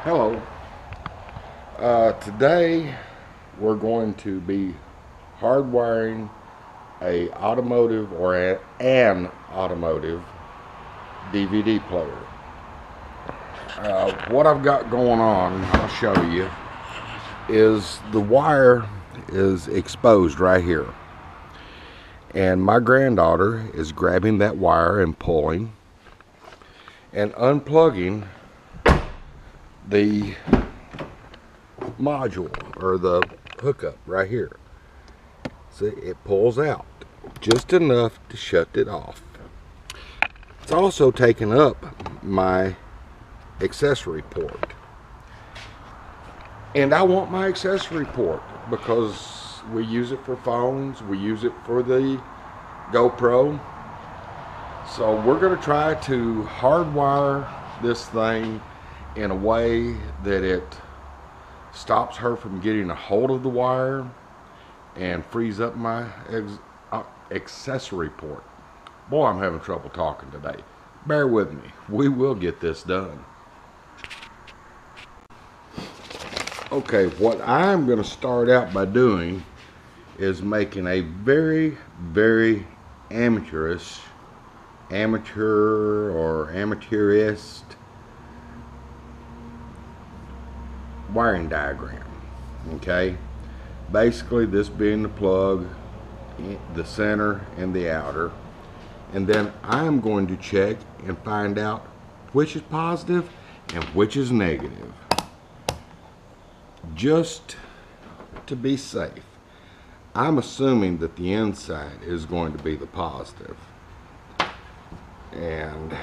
Hello. Today we're going to be hardwiring an automotive DVD player. What I've got going on, I'll show you, is the wire is exposed right here. And my granddaughter is grabbing that wire and pulling and unplugging the module or the hookup right here. See, it pulls out just enough to shut it off. It's also taken up my accessory port, and I want my accessory port because we use it for phones, we use it for the GoPro. So we're going to try to hardwire this thing in a way that it stops her from getting a hold of the wire and frees up my accessory port. Boy, I'm having trouble talking today. Bear with me. We will get this done. Okay, what I'm going to start out by doing is making a very amateurish wiring diagram. Okay, basically this being the plug, the center and the outer, and then I'm going to check and find out which is positive and which is negative, just to be safe. I'm assuming that the inside is going to be the positive, and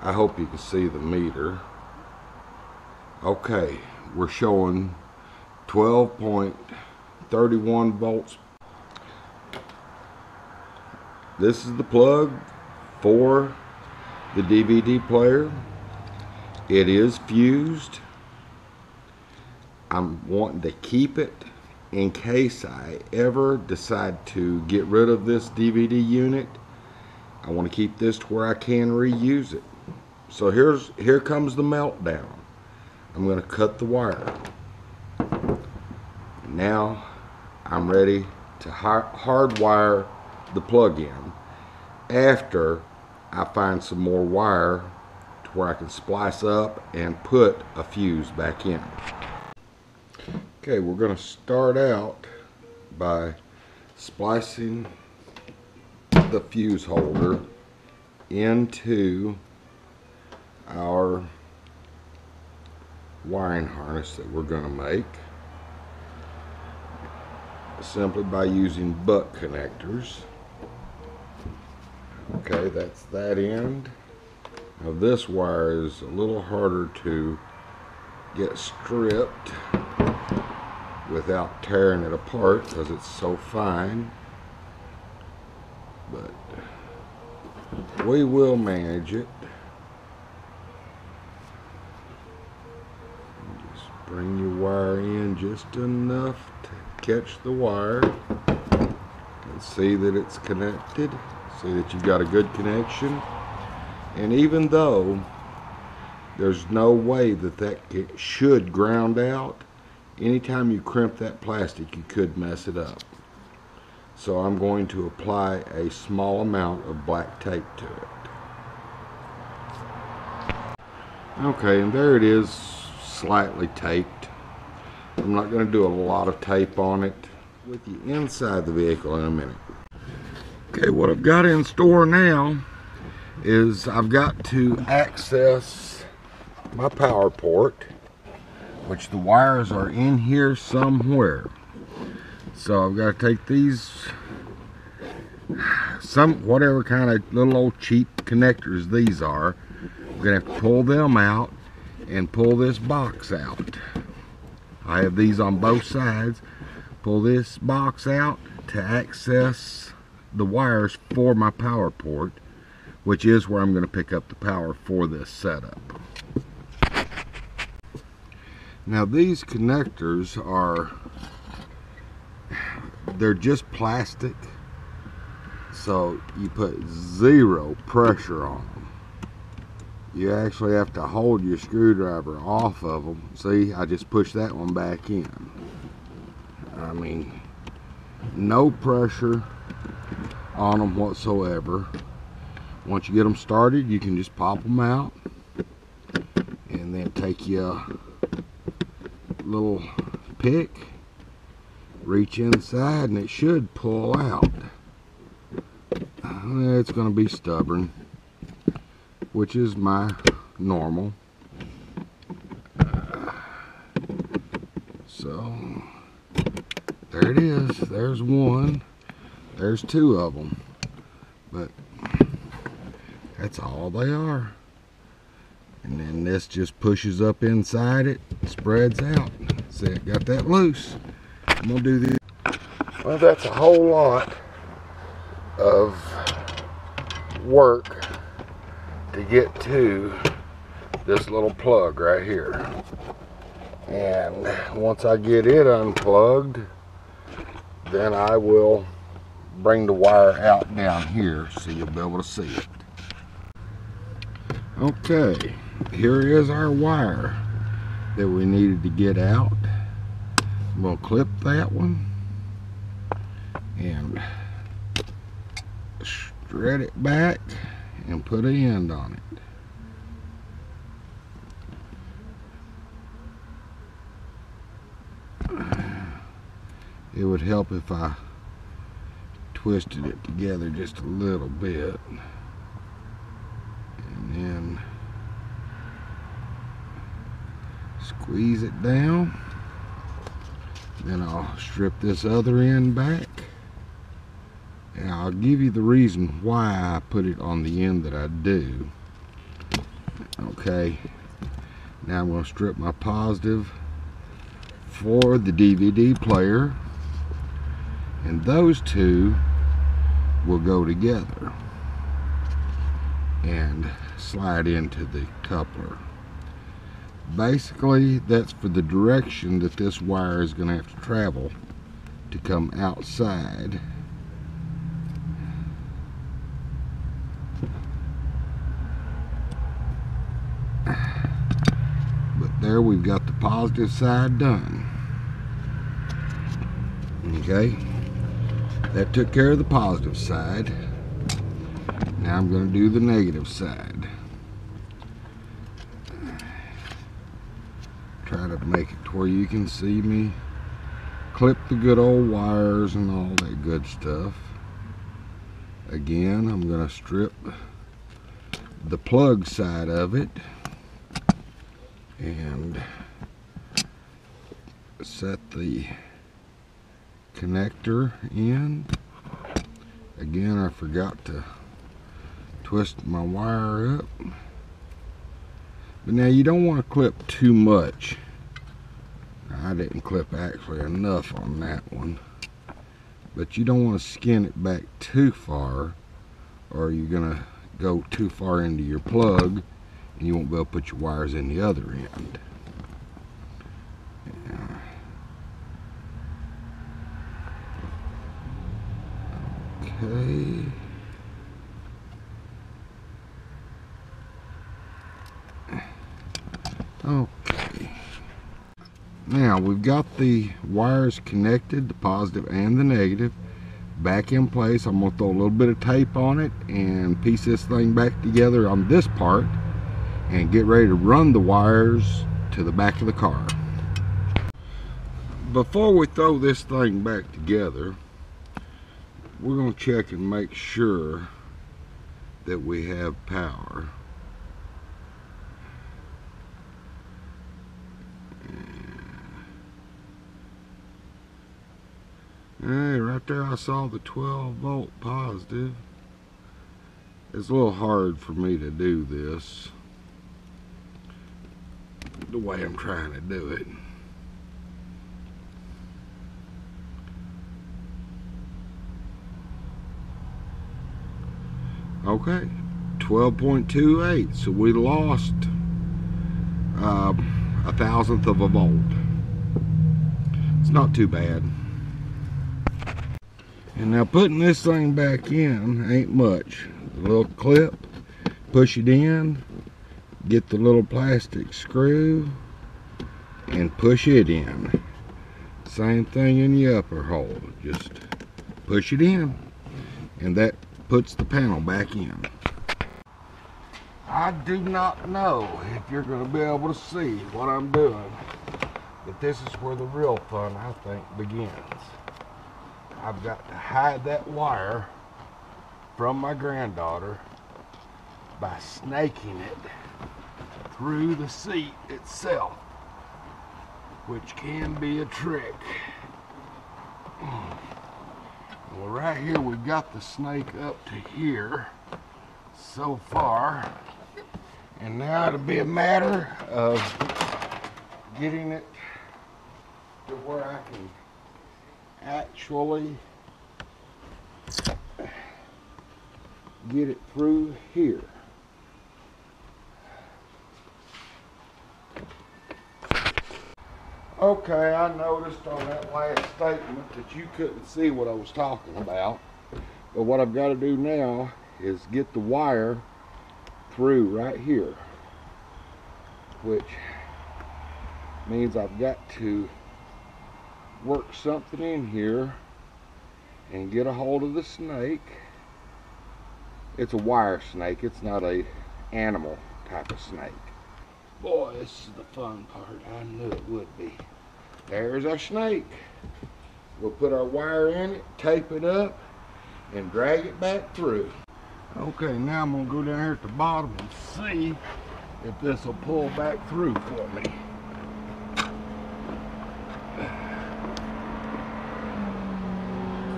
I hope you can see the meter. Okay, we're showing 12.31 volts. This is the plug for the DVD player. It is fused. I'm wanting to keep it in case I ever decide to get rid of this DVD unit. I want to keep this to where I can reuse it. So here comes the meltdown. I'm going to cut the wire. Now I'm ready to hardwire the plug-in after I find some more wire to where I can splice up and put a fuse back in. Okay, we're going to start out by splicing the fuse holder into our wiring harness that we're going to make, simply by using butt connectors. Okay, that's that end. Now this wire is a little harder to get stripped without tearing it apart because it's so fine, but we will manage it. Just bring your wire in just enough to catch the wire and see that it's connected. See that you've got a good connection. And even though there's no way that it should ground out, anytime you crimp that plastic you could mess it up. So I'm going to apply a small amount of black tape to it. Okay, and there it is, slightly taped. I'm not going to do a lot of tape on it. With you inside the vehicle in a minute. Okay, what I've got in store now is I've got to access my power port, which the wires are in here somewhere. So I've got to take these, whatever kind of little old cheap connectors these are, I'm going to have to pull them out and pull this box out. I have these on both sides. Pull this box out to access the wires for my power port, which is where I'm going to pick up the power for this setup. Now these connectors they're just plastic, so you put zero pressure on them. you actually have to hold your screwdriver off of them. See, I just pushed that one back in. I mean, no pressure on them whatsoever. Once you get them started, you can just pop them out and then take your little pick, reach inside, and it should pull out. It's going to be stubborn, which is my normal. So there it is. There's one. There's two of them. But that's all they are. And then this just pushes up inside it, spreads out. See, it got that loose. I'm gonna do this. Well, that's a whole lot of work to get to this little plug right here. And once I get it unplugged, then I will bring the wire out down here so you'll be able to see it. Okay, here is our wire that we needed to get out. We'll clip that one and shred it back and put an end on it. It would help if I twisted it together just a little bit, and then squeeze it down. Then I'll strip this other end back, and I'll give you the reason why I put it on the end that I do. Okay, now I'm going to strip my positive for the DVD player, and those two will go together and slide into the coupler. Basically, that's for the direction that this wire is going to have to travel to come outside. But there, we've got the positive side done. Okay, that took care of the positive side. Now I'm going to do the negative side. Try to make it to where you can see me clip the good old wires and all that good stuff. Again, I'm going to strip the plug side of it and set the connector in. Again, I forgot to twist my wire up. But now you don't want to clip too much. I didn't clip actually enough on that one. But you don't want to skin it back too far, or you're going to go too far into your plug and you won't be able to put your wires in the other end. Okay. Okay. Now we've got the wires connected, the positive and the negative, back in place. I'm going to throw a little bit of tape on it and piece this thing back together on this part and get ready to run the wires to the back of the car. Before we throw this thing back together, we're going to check and make sure that we have power. Hey, right there I saw the 12-volt positive. It's a little hard for me to do this the way I'm trying to do it. Okay, 12.28, so we lost a thousandth of a volt. It's not too bad. And now putting this thing back in ain't much. A little clip, push it in, get the little plastic screw and push it in. Same thing in the upper hole, just push it in, and that puts the panel back in. I do not know if you're going to be able to see what I'm doing, but this is where the real fun, I think, begins. I've got to hide that wire from my granddaughter by snaking it through the seat itself, which can be a trick. Well, right here we've got the snake up to here so far, and now it'll be a matter of getting it to where I can actually get it through here. Okay, I noticed on that last statement that you couldn't see what I was talking about, but what I've got to do now is get the wire through right here, which means I've got to work something in here and get a hold of the snake. It's a wire snake, it's not a animal type of snake. Boy, this is the fun part. I knew it would be. There's our snake. We'll put our wire in it, tape it up, and drag it back through. Okay, now I'm gonna go down here at the bottom and see if this will pull back through for me.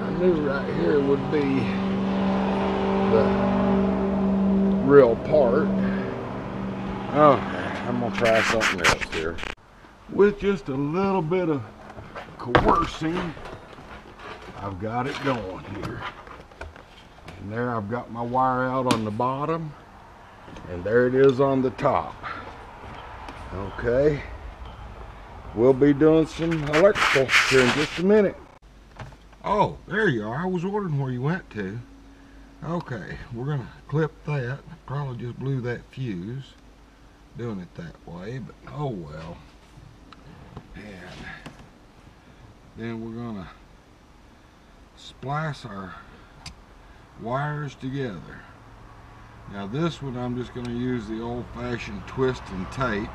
I knew right here would be the real part. Okay, I'm gonna try something else here. With just a little bit of coercing, I've got it going here. And there I've got my wire out on the bottom, and there it is on the top. Okay, we'll be doing some electrical here in just a minute. Oh, there you are. I was wondering where you went to. Okay, we're gonna clip that. Probably just blew that fuse doing it that way, but oh well. And then we're gonna splice our wires together. Now this one I'm just gonna use the old-fashioned twist and tape,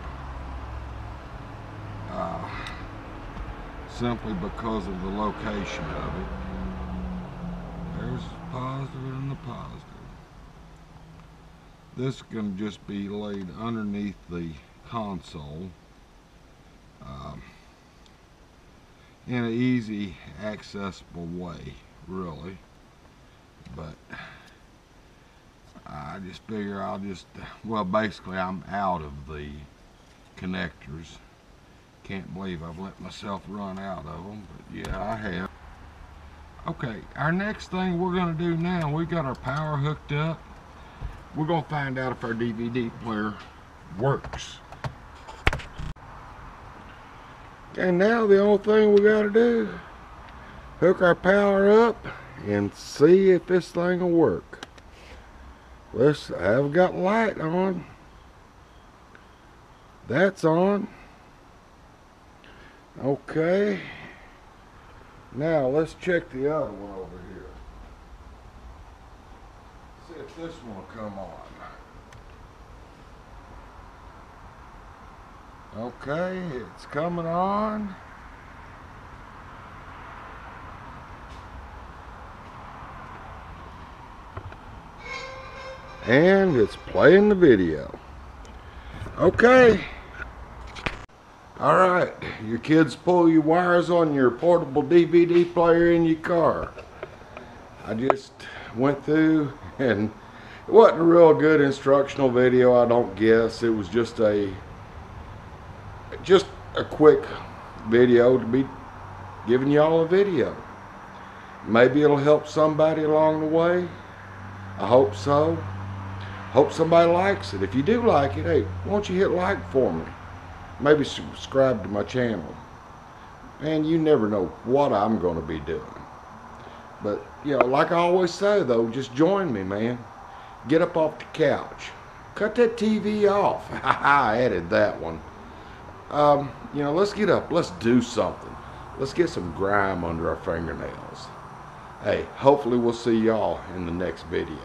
simply because of the location of it. There's the positive and the positive. This is going to just be laid underneath the console in an easy accessible way, really, but I just figure I'll just, well, basically I'm out of the connectors. Can't believe I've let myself run out of them, but yeah, I have. Okay, our next thing we're going to do now, we've got our power hooked up. We're going to find out if our DVD player works. Okay, now the only thing we got to do, hook our power up and see if this thing will work. I've got light on. That's on. Okay. Now let's check the other one over here. See if this one will come on. Okay, it's coming on. And it's playing the video. Okay. Alright, your kids pull your wires on your portable DVD player in your car. I just went through, and it wasn't a real good instructional video, I don't guess. It was just a quick video to be giving y'all a video. Maybe it'll help somebody along the way. I hope so. Hope somebody likes it. If you do like it, hey, why don't you hit like for me? Maybe subscribe to my channel. And you never know what I'm going to be doing. But, you know, like I always say, though, just join me, man. Get up off the couch. Cut that TV off. I added that one. You know, let's get up. Let's do something. Let's get some grime under our fingernails. Hey, hopefully we'll see y'all in the next video.